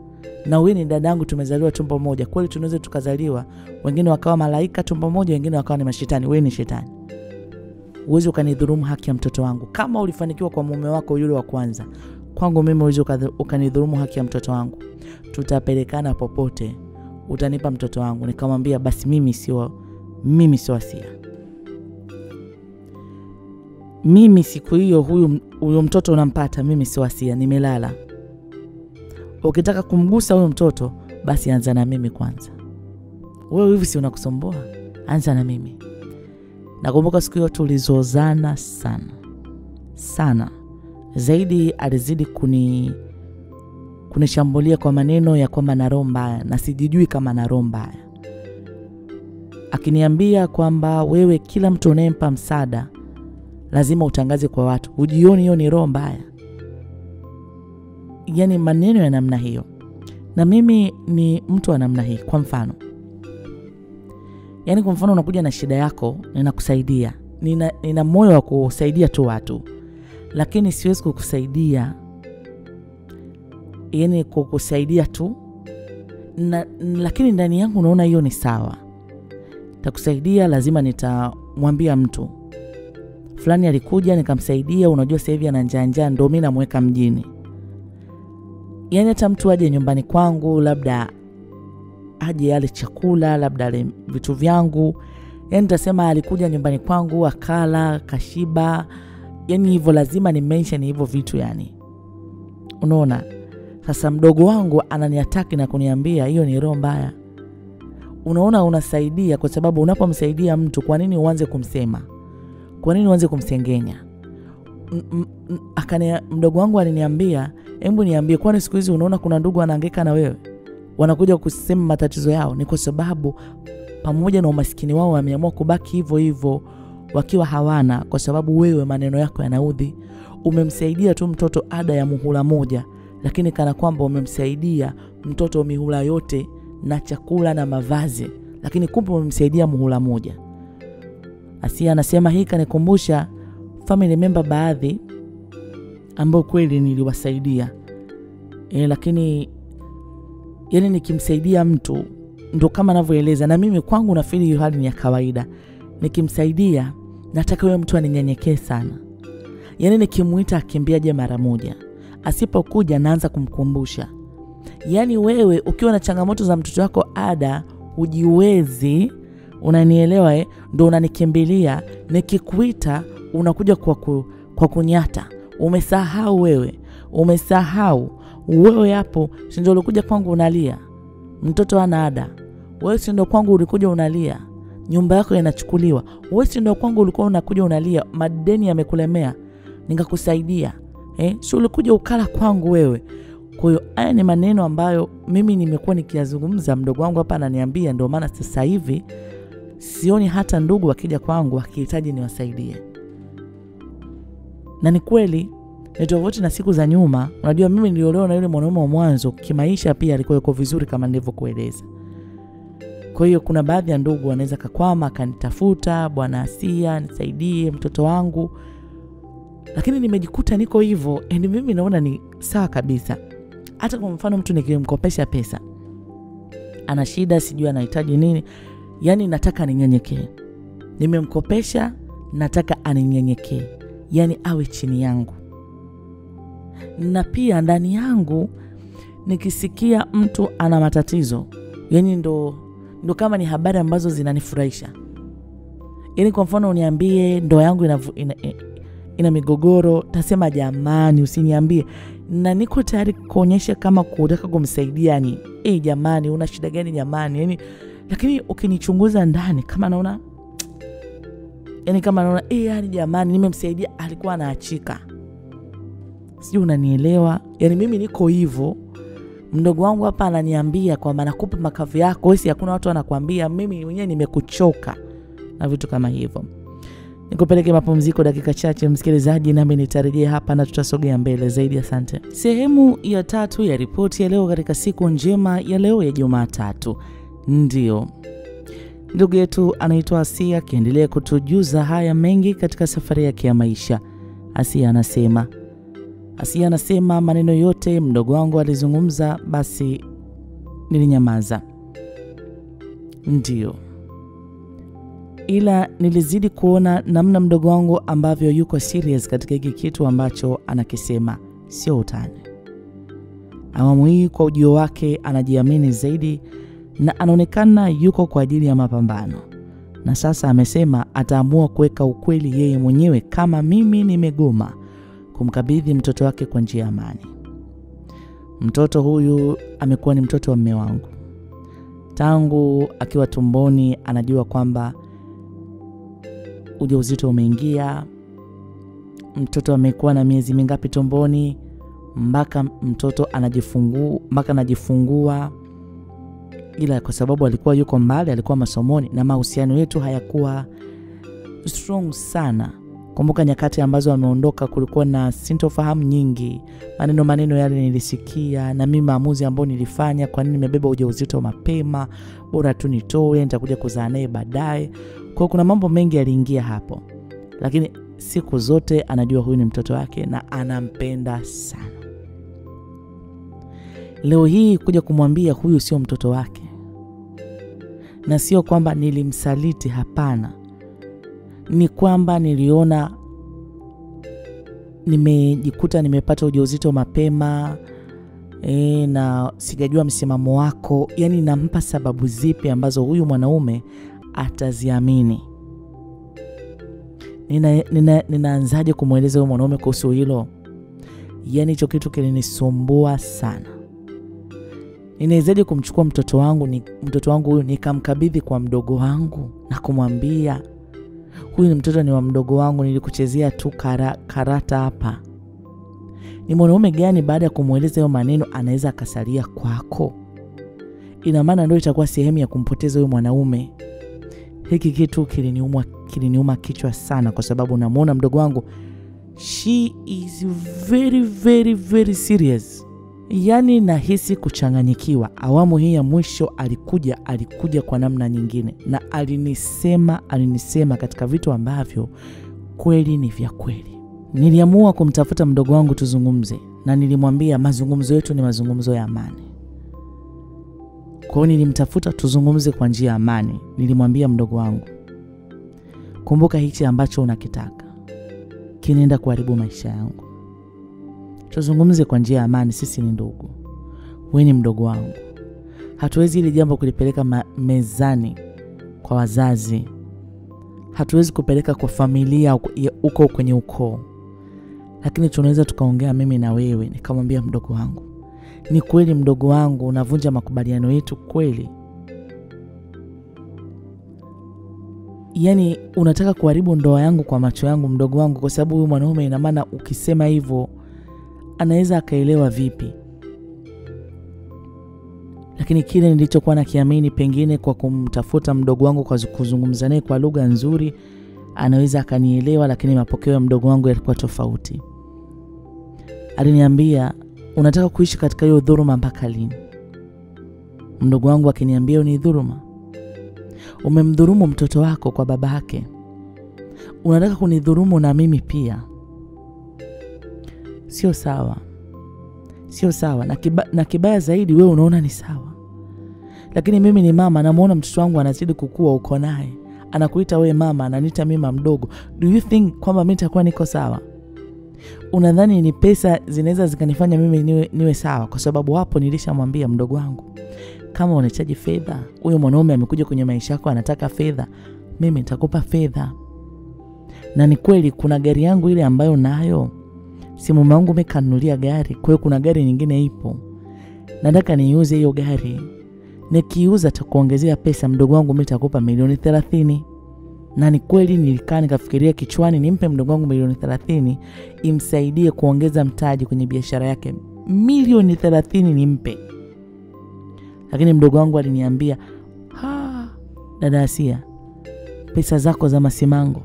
Na wewe ni dadangu, tumezaliwa tumbo moja. Kweli tunaweza tukazaliwa, wengine wakawa malaika tumbo moja, wengine wakawa ni mashetani. Wewe ni shetani. Uweze ukanidhulumu haki ya mtoto wangu. Kama ulifanikiwa kwa mume wako yule wa kwanza, kwangu mimi uweze ukanidhulumu haki ya mtoto wangu. Tutapelekana popote, utanipa mtoto wangu. Nikamwambia basi mimi sio Asia. Mimi siku hiyo huyo mtoto unampata, mimi sio Asia, nimelala. Ukitaka kumgusa huyo mtoto basi anza na mimi kwanza. Wewe hivi si unakusumbua? Anza na mimi. Nakumbuka siku hiyo tulizozana sana. Zaidi alizidi kunishambulia kwa maneno ya kwamba na roho mbaya, na sijijui kama na roho mbaya. Akiniambia kwamba wewe kila mtu unayempa msaada lazima utangaze kwa watu. Ujioni hiyo ni roho mbaya. Yaani maneno ya namna hiyo. Na mimi ni mtu wa namna hii. Kwa mfano, yaani kwa mfano unakuja na shida yako, ninakusaidia. Nina moyo wa kusaidia tu watu. Lakini siwezi kukusaidia, yaani kukusaidia tu lakini ndani yangu unaona hiyo ni sawa. Nitakusaidia, lazima nitamwambia mtu fulani alikuja nikamsaidia, unajua sasa hivi ana njaa, ndio mimi namweka mjini. Yaani hata mtu aje nyumbani kwangu, labda aje ale chakula, labda ale vitu vyangu, yaani nitasema alikuja nyumbani kwangu akala kashiba. Yaani hivyo lazima ni mention hivyo vitu yani. Unaona? Sasa mdogo wangu ananiataki na kuniambia hiyo ni roho mbaya. Unaona, unasaidia kwa sababu unapomsaidia mtu, kwa nini uanze kumsema? Kwa nini uanze kumsengenya? Mdogo wangu aliniambia, hebu niambie, kwani siku hizi unaona kuna ndugu wanahangaika na wewe? Wanakuja kusema matatizo yao. Ni kwa sababu pamoja na umaskini wao wameamua kubaki hivyo hivyo wakiwa hawana, kwa sababu wewe maneno yako yanaudhi. Umemsaidia tu mtoto ada ya muhula moja, lakini kana kwamba umemsaidia mtoto mihula yote na chakula na mavazi, lakini kumbe umemsaidia muhula moja. Asia anasema hii kanikumbusha family member baadhi ambao kweli niliwasaidia. Lakini yani nikimsaidia mtu ndo kama anavyoeleza, na mimi kwangu nafikiri hiyo hali ni ya kawaida. Nikimsaidia nataka yule mtu aninyenyekee sana. Yani nikimuita akimbiaje mara moja, asipokuja naanza kumkumbusha. Yani wewe ukiwa na changamoto za mtoto wako ada, ujiwezi, unanielewa ndo unanikimbilia. Nikikuita unakuja kwa kunyata. Umesahau wewe. Wewe hapo si ndio ulikuja kwangu unalia mtoto ana ada? Wewe si ndio kwangu ulikuja unalia nyumba yako inachukuliwa? Wewe si ndio kwangu ulikuwa unakuja unalia madeni yamekulemea nikakusaidia? Si ulikuja ukala kwangu wewe? Kwa hiyo haya ni maneno ambayo mimi nimekuwa nikiyazungumza. Mdogo wangu hapa ananiambia, ndio maana sasa hivi sioni hata ndugu wakija kwangu wakihitaji niwasaidie. Na ni kweli, ni tofauti na siku za nyuma. Unajua mimi niliolewa na yule mwanaume wa mwanzo, kimaisha pia alikuwa yuko vizuri kama nilivyokueleza. Kwa hiyo kuna baadhi ya ndugu wanaweza kakwama akanitafuta, bwana Asia nisaidie mtoto wangu. Lakini nimejikuta niko hivyo, mimi naona ni sawa kabisa. Hata kwa mfano mtu nikimkopesha pesa, ana shida, sijui anahitaji nini, yani nataka ninyenyekee. Nimemkopesha, nataka aninyenyekee, yani awe chini yangu. Na pia ndani yangu nikisikia mtu ana matatizo, yani ndo kama ni habari ambazo zinanifurahisha. Yani kwa mfano uniambie ndoa yangu ina migogoro, tasema jamani usiniambie, na niko tayari kuonyesha kama kutaka kumsaidia ni jamani una shida gani jamani, yani. Lakini ukinichunguza ndani kama naona yani jamani nimemsaidia alikuwa anaachika, sijui unanielewa. Yani mimi niko hivyo. Mdogo wangu hapa ananiambia kwamba nakupa makavu yako, wewe hakuna watu wanakuambia, mimi mwenyewe nimekuchoka na vitu kama hivyo. Nikupeleke mapumziko dakika chache msikilizaji, nami nitarejea hapa na tutasogea mbele zaidi. Asante. Sehemu ya 3 ya ripoti ya leo katika siku njema ya leo ya Jumatatu. Ndio ndugu yetu anaitwa Asia akiendelea kutujuza haya mengi katika safari yake ya maisha. Asia anasema maneno yote mdogo wangu alizungumza, basi nilinyamaza. Ndio, ila nilizidi kuona namna mdogo wangu ambavyo yuko serious katika hiki kitu ambacho anakisema, sio utani. Awamu hii kwa ujio wake anajiamini zaidi na anaonekana yuko kwa ajili ya mapambano. Na sasa amesema ataamua kuweka ukweli yeye mwenyewe kama mimi nimegoma kumkabidhi mtoto wake kwa njia ya amani. Mtoto huyu amekuwa ni mtoto wa mume wangu. Tangu akiwa tumboni anajua kwamba ujauzito umeingia. Mtoto amekuwa na miezi mingapi tumboni mpaka mtoto anajifungua. Ila kwa sababu alikuwa yuko mbali, alikuwa masomoni na mahusiano yetu hayakuwa strong sana. Kumbuka nyakati ambazo ameondoka kulikuwa na sintofahamu nyingi. Maneno yale nilisikia, na mimi maamuzi ambayo nilifanya, kwa nini nimebeba ujauzito mapema, bora tu nitoe nitakuja kuzaa naye baadaye. Kwa kuna mambo mengi yaliingia hapo. Lakini siku zote anajua huyu ni mtoto wake na anampenda sana. Leo hii kuja kumwambia huyu sio mtoto wake, na sio kwamba nilimsaliti, hapana. Ni kwamba niliona nimejikuta nimepata ujauzito mapema na sijajua msimamo wako, yani nampa sababu zipi ambazo huyu mwanaume ataziamini. Ninaanzaje kumweleza huyu mwanaume kuhusu hilo? Yani hicho kitu kilinisumbua sana. Ninawezaje kumchukua mtoto wangu huyu nikamkabidhi kwa mdogo wangu na kumwambia huyu ni mtoto, ni wa mdogo wangu, nilikuchezea tu karata hapa? Ni mwanaume gani baada ya kumweleza hayo maneno anaweza akasalia kwako? Ina maana ndio itakuwa sehemu ya kumpoteza huyu mwanaume. Hiki kitu kiliniuma kichwa sana, kwa sababu namuona mdogo wangu, she is very very very serious. Yani nahisi kuchanganyikiwa. Awamu hii ya mwisho alikuja kwa namna nyingine, na alinisema katika vitu ambavyo kweli ni vya kweli. Niliamua kumtafuta mdogo wangu tuzungumze, na nilimwambia mazungumzo yetu ni mazungumzo ya amani. Kwa hiyo nilimtafuta tuzungumze kwa njia ya amani. Nilimwambia mdogo wangu, kumbuka hichi ambacho unakitaka kinaenda kuharibu maisha yangu. Tuzungumze kwa njia ya amani, sisi ni ndugu. Wewe ni mdogo wangu. Hatuwezi ile jambo kulipeleka mezani kwa wazazi. Hatuwezi kupeleka kwa familia uko kwenye ukoo. Lakini tunaweza tukaongea mimi na wewe. Nikamwambia mdogo wangu, ni kweli mdogo wangu unavunja makubaliano yetu kweli? Yani unataka kuharibu ndoa yangu kwa macho yangu mdogo wangu, kwa sababu huyu mwanaume, ina maana ukisema hivyo anaweza akaelewa vipi? Lakini kile nilichokuwa nakiamini, pengine kwa kumtafuta mdogo wangu kwa kuzungumza naye kwa lugha nzuri, anaweza akanielewa, lakini mapokeo ya mdogo wangu yalikuwa tofauti. Aliniambia, unataka kuishi katika hiyo dhuluma mpaka lini? Mdogo wangu akiniambia ni dhuluma, Umemdhulumu mtoto wako kwa babake. Unataka kunidhulumu na mimi pia. Sio sawa. Sio sawa. Na kibaya zaidi wewe unaona ni sawa. Lakini mimi ni mama, namuona mtoto wangu anazidi kukua, uko naye. Anakuita wewe mama, ananiita mimi mdogo. Do you think kwamba mimi nitakuwa niko sawa? Unadhani ni pesa zinaweza zikanifanya mimi niwe sawa? Kwa sababu hapo nilishamwambia mdogo wangu, kama unahitaji fedha, huyo mwanaume amekuja kwenye maisha yako anataka fedha, mimi nitakupa fedha. Na ni kweli kuna gari yangu ile ambayo nayo, si mume wangu amekanunulia gari, kwa hiyo kuna gari nyingine ipo. Nataka niuze hiyo gari. Nikiuza takuongezea pesa, mdogo wangu, mimi nitakupa milioni 30. Na ni kweli nilikaa nikafikiria kichwani nimpe mdogo wangu milioni 30 imsaidie kuongeza mtaji kwenye biashara yake. Milioni 30 nimpe. Lakini mdogo wangu aliniambia, dada Asia, pesa zako za masimango,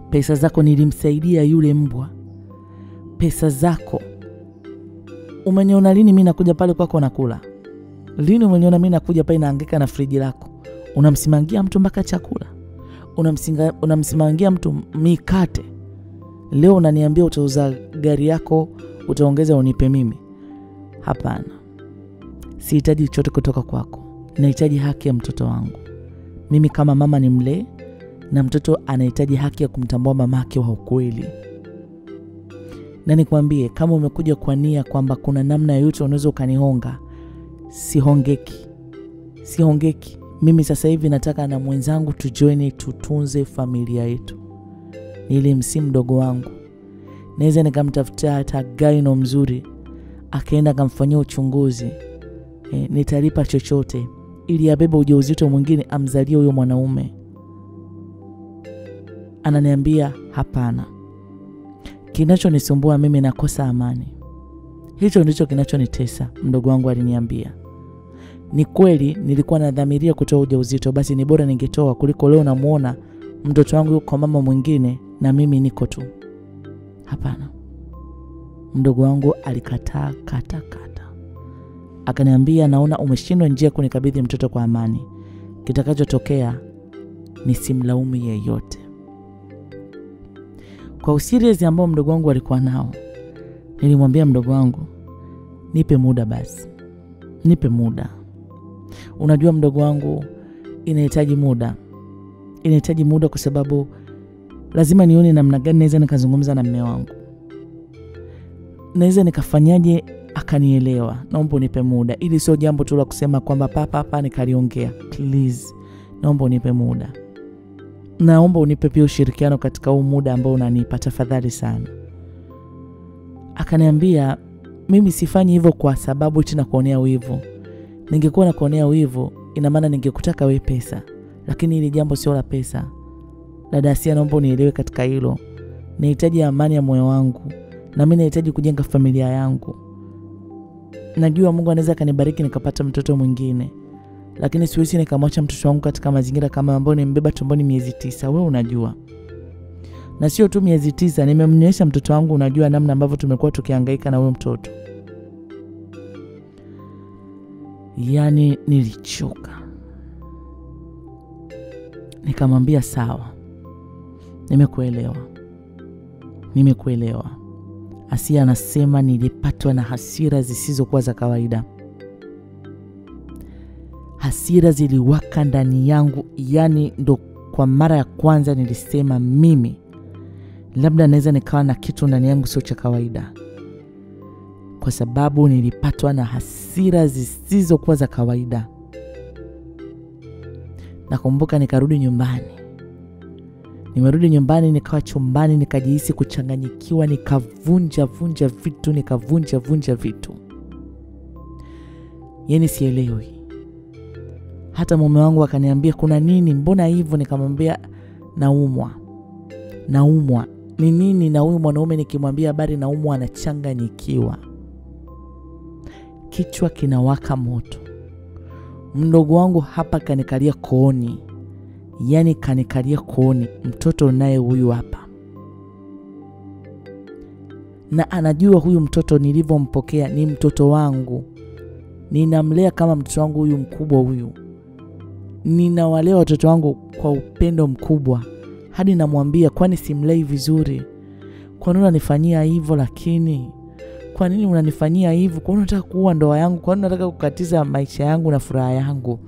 pesa zako nilimsaidia yule mbwa, pesa zako. Umeniona lini mimi nakuja pale kwako nakula? Lini umeniona mimi nakuja pale naangeka na friji lako? Unamsimangia mtu mpaka chakula, unamsimangia mtu mikate. Leo unaniambia utauza gari yako, utaongeza unipe mimi. Hapana. Sihitaji chochote kutoka kwako. Nahitaji haki ya mtoto wangu. Mimi kama mama ni mlee, na mtoto anahitaji haki ya kumtambua mamake wa ukweli. Na nikwambie, kama umekuja kwa nia kwamba kuna namna yoyote unaweza ukanihonga, sihongeki. Mimi sasa hivi nataka na mwenzangu tujoin, tutunze familia yetu. Ili msimu mdogo wangu, naweza nikamtafutia hata gaino mzuri, akaenda kamfanyia uchunguzi. Nitalipa chochote ili abebe ujauzito mwingine amzalie huyo mwanaume. Ananiambia hapana. Kinachonisumbua mimi nakosa amani. Hicho ndicho kinachonitesa, mdogo wangu aliniambia. Ni kweli nilikuwa nadhamiria kutoa ujauzito, basi ni bora ningetoa kuliko leo namuona mtoto wangu yuko kwa mama mwingine na mimi niko tu. Hapana. Mdogo wangu alikataa kata. Akaniambia, naona umeshindwa njia kunikabidhi mtoto kwa amani. Kitakachotokea nisimlaumu yeyote. Kwa usiriasi ambao mdogo wangu alikuwa nao, nilimwambia mdogo wangu, nipe muda basi. Nipe muda. Unajua mdogo wangu, inahitaji muda. Inahitaji muda kwa sababu lazima nione namna gani naweza nikazungumza na mume wangu. Naweza nikafanyaje akanielewa. Naomba unipe muda. Ili sio jambo tu la kusema kwamba papa nikaliongea. Please, naomba unipe muda. Naomba unipe pia ushirikiano katika huu muda ambao unanipa, tafadhali sana. Akaniambia, mimi sifanyi hivyo kwa sababu tena kuonea wivu. Ningekuwa na kuonea wivu, ina maana ningekutaka wewe pesa. Lakini hili jambo sio la pesa. Dada Asia, naomba unielewe katika hilo. Nahitaji amani ya moyo wangu, na mimi nahitaji kujenga familia yangu. Najua Mungu anaweza kanibariki nikapata mtoto mwingine, lakini siwezi nikamwacha mtoto wangu katika mazingira kama ambayo nimebeba tumboni miezi 9. Wewe unajua. Na sio tu miezi 9, nimemnyonyesha mtoto wangu, unajua namna ambavyo tumekuwa tukihangaika na huyo mtoto. Yaani nilichoka. Nikamwambia sawa. Nimekuelewa. Asia anasema nilipatwa na hasira zisizokuwa za kawaida. Hasira ziliwaka ndani yangu, yani ndo kwa mara ya kwanza nilisema mimi labda naweza nikawa na kitu ndani yangu sio cha kawaida. Kwa sababu nilipatwa na hasira zisizokuwa za kawaida. Nakumbuka nikarudi nyumbani. Nimerudi nyumbani, nikawa chumbani, nikajihisi kuchanganyikiwa, nikavunja vitu. Yaani sielewi. Hata mume wangu akaniambia, kuna nini? Mbona hivyo? Nikamwambia naumwa. Ni nini na huyu mwanaume nikimwambia habari naumwa anachanganyikiwa. Kichwa kinawaka moto. Mdogo wangu hapa kanikalia kooni. Yaani kanikalia kooni, mtoto naye huyu hapa. Na anajua huyu mtoto nilivyompokea ni mtoto wangu. Ninamlea kama mtoto wangu huyu mkubwa huyu. ninawalea watoto wangu kwa upendo mkubwa. Hadi namwambia, kwani simlei vizuri? Kwa nini unanifanyia hivyo? Lakini kwa nini unanifanyia hivyo? Kwa nini unataka kuua ndoa yangu? Kwa nini unataka kukatiza maisha yangu na furaha yangu?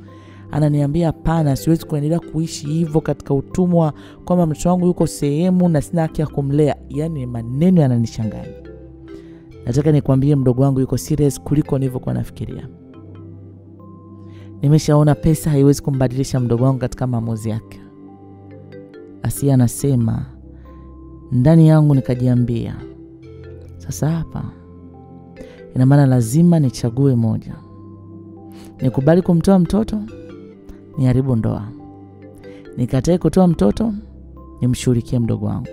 Ananiambia, hapana, siwezi kuendelea kuishi hivyo katika utumwa, kwamba mtoto wangu yuko sehemu na sina haki ya kumlea. Yaani maneno yananishangaza. Nataka nikwambie mdogo wangu yuko serious kuliko nilivyokuwa nafikiria. Nimeshaona pesa haiwezi kumbadilisha mdogo wangu katika maamuzi yake. Asia anasema, ndani yangu nikajiambia, sasa hapa ina maana lazima nichague moja. Nikubali kumtoa mtoto, niharibu ndoa. Nikatae kutoa mtoto, nimshughulikie mdogo wangu.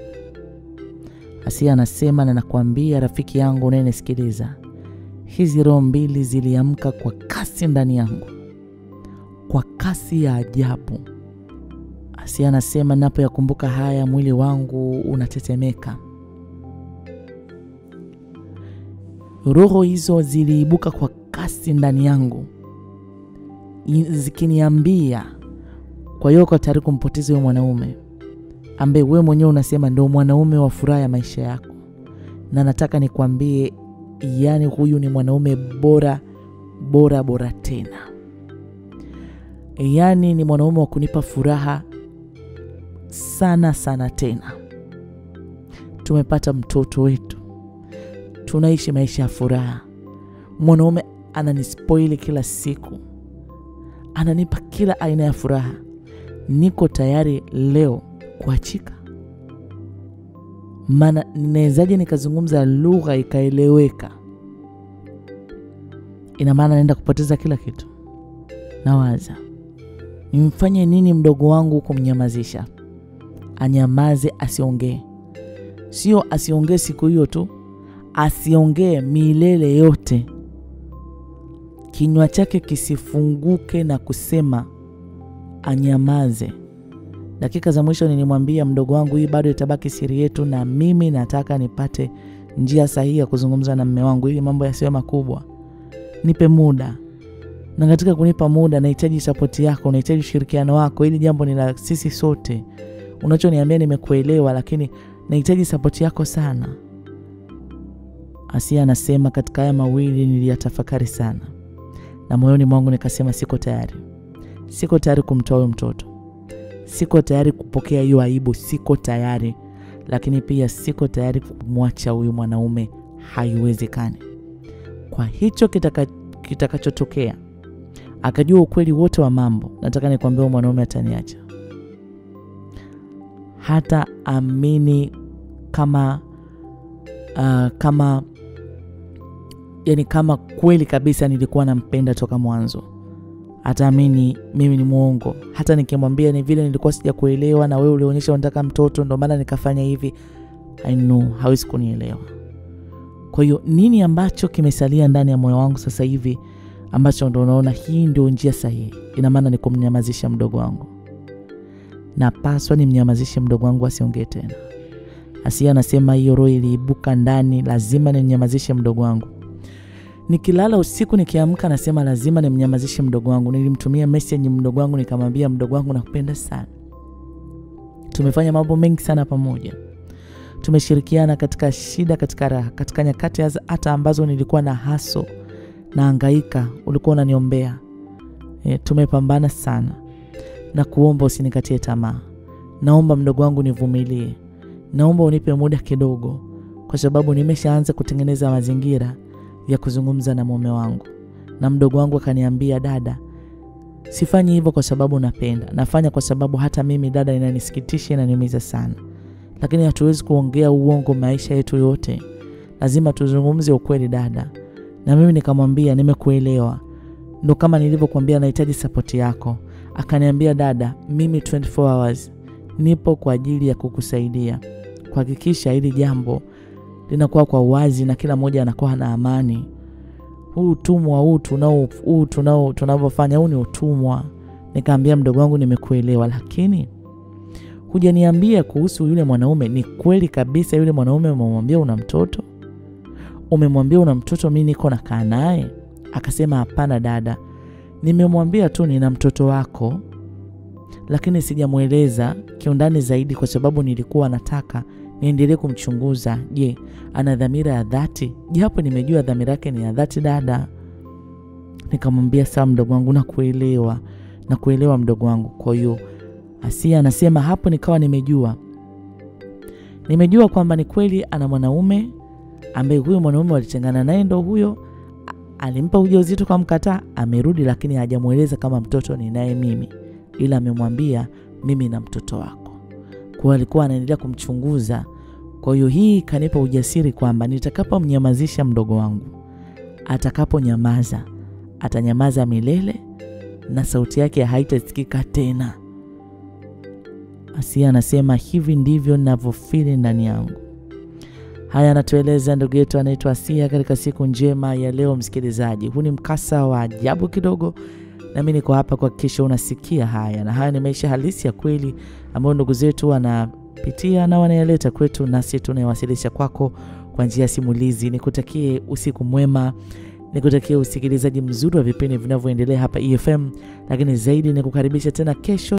Asia anasema, na nakwambia rafiki yangu unayenisikiliza, hizi roho mbili ziliamka kwa kasi ndani yangu, kwa kasi ya ajabu. Asia anasema, napoyakumbuka haya mwili wangu unatetemeka. Roho hizo ziliibuka kwa kasi ndani yangu, zikiniambia, kwa hiyo uko tayari kumpoteza huyo mwanaume ambaye wewe mwenyewe unasema ndio mwanaume wa furaha ya maisha yako. Na nataka nikwambie, yani huyu ni mwanaume bora tena. Yani ni mwanaume wa kunipa furaha sana tena. Tumepata mtoto wetu, tunaishi maisha ya furaha. Mwanaume ananispoili kila siku, ananipa kila aina ya furaha. Niko tayari leo kuachika. Maana ninawezaje nikazungumza lugha ikaeleweka? Ina maana naenda kupoteza kila kitu. Nawaza, nimfanye nini mdogo wangu kumnyamazisha? Anyamaze, asiongee. Sio asiongee siku hiyo tu, asiongee milele yote. Kinywa chake kisifunguke na kusema, anyamaze. Dakika za mwisho nilimwambia mdogo wangu, hii bado itabaki siri yetu, na mimi nataka nipate njia sahihi ya kuzungumza na mume wangu ili mambo yasiwe makubwa. Nipe muda. Na katika kunipa muda nahitaji support yako, nahitaji ushirikiano wako. Ili jambo ni la sisi sote. Unachoniambia nimekuelewa, lakini nahitaji support yako sana. Asia anasema, katika haya mawili niliyatafakari sana, na moyoni mwangu nikasema siko tayari. Siko tayari kumtoa huyo mtoto. Siko tayari kupokea hiyo aibu, siko tayari. Lakini pia siko tayari kumwacha huyu mwanaume, haiwezekani. Kwa hicho kitakachotokea, akajua ukweli wote wa mambo, nataka nikwambie huyu mwanaume ataniacha. Hata amini kama kweli kabisa nilikuwa nampenda toka mwanzo. Hata amini mimi ni muongo. Hata nikimwambia ni vile nilikuwa sijakuelewa na wewe ulionyesha unataka mtoto ndio maana nikafanya hivi, I know hawezi kunielewa. Kwa hiyo nini ambacho kimesalia ndani ya moyo wangu sasa hivi ambacho ndio unaona hii ndio njia sahihi? Ina maana ni kumnyamazisha mdogo wangu. Napaswa nimnyamazishe mdogo wangu asiongee tena. Asia anasema hiyo roho iliibuka ndani, lazima nimnyamazishe mdogo wangu. Nikilala usiku nikiamka nasema lazima nimnyamazishe mdogo wangu. Nilimtumia message mdogo wangu nikamwambia, mdogo wangu nakupenda sana. Tumefanya mambo mengi sana pamoja. Tumeshirikiana katika shida, katika raha, katika nyakati hata ambazo nilikuwa na haso na hangaika, ulikuwa unaniombea. Tumepambana sana. Na kuomba usinikatie tamaa. Naomba mdogo wangu nivumilie. Naomba unipe muda kidogo, kwa sababu nimeshaanza kutengeneza mazingira ya kuzungumza na mume wangu. Na mdogo wangu akaniambia, dada, sifanyi hivyo kwa sababu napenda. Nafanya kwa sababu hata mimi dada inanisikitisha, inaniumiza sana. Lakini hatuwezi kuongea uongo maisha yetu yote. Lazima tuzungumze ukweli dada. Na mimi nikamwambia, nimekuelewa. Ndio kama nilivyokuambia nahitaji support yako. Akaniambia, dada, mimi 24 hours nipo kwa ajili ya kukusaidia kuhakikisha hili jambo linakuwa kwa wazi na kila mmoja anakuwa na amani. Huu utumwa tunavyofanya huu ni utumwa. Nikamwambia, mdogo wangu nimekuelewa, lakini hujaniambia kuhusu yule mwanaume. Ni kweli kabisa yule mwanaume umemwambia una mtoto? Umemwambia una mtoto mimi niko nakaa naye? Akasema, hapana dada, nimemwambia tu nina mtoto wako lakini sijamueleza kiundani zaidi kwa sababu nilikuwa nataka niendelee kumchunguza. Je, ana dhamira ya dhati? Japo nimejua dhamira yake ni ya dhati dada. Nikamwambia sawa mdogo wangu, nakuelewa mdogo wangu. Kwa hiyo Asia anasema hapo nikawa nimejua kwamba ni kweli ana mwanaume ambaye huyo mwanaume walitengana naye, ndo huyo alimpa ujauzito kwa mkataa, amerudi lakini hajamueleza kama mtoto ni naye mimi, ila amemwambia mimi na mtoto wako. Kwa alikuwa anaendelea kumchunguza. Kwa hiyo hii kanipa ujasiri kwamba nitakapomnyamazisha mdogo wangu, atakaponyamaza atanyamaza milele na sauti yake haitasikika tena. Asia anasema hivi ndivyo ninavyofeel ndani yangu. Haya anatueleza ndugu yetu anaitwa Asia katika siku njema ya leo msikilizaji. Huu ni mkasa wa ajabu kidogo, na mimi niko hapa kuhakikisha unasikia haya, na haya ni maisha halisi ya kweli ambayo ndugu zetu wanapitia na wanayaleta kwetu, nasi tunayawasilisha kwako kwa njia ya simulizi. Nikutakie usiku mwema, nikutakie usikilizaji mzuri wa vipindi vinavyoendelea hapa EFM, lakini zaidi nikukaribisha tena kesho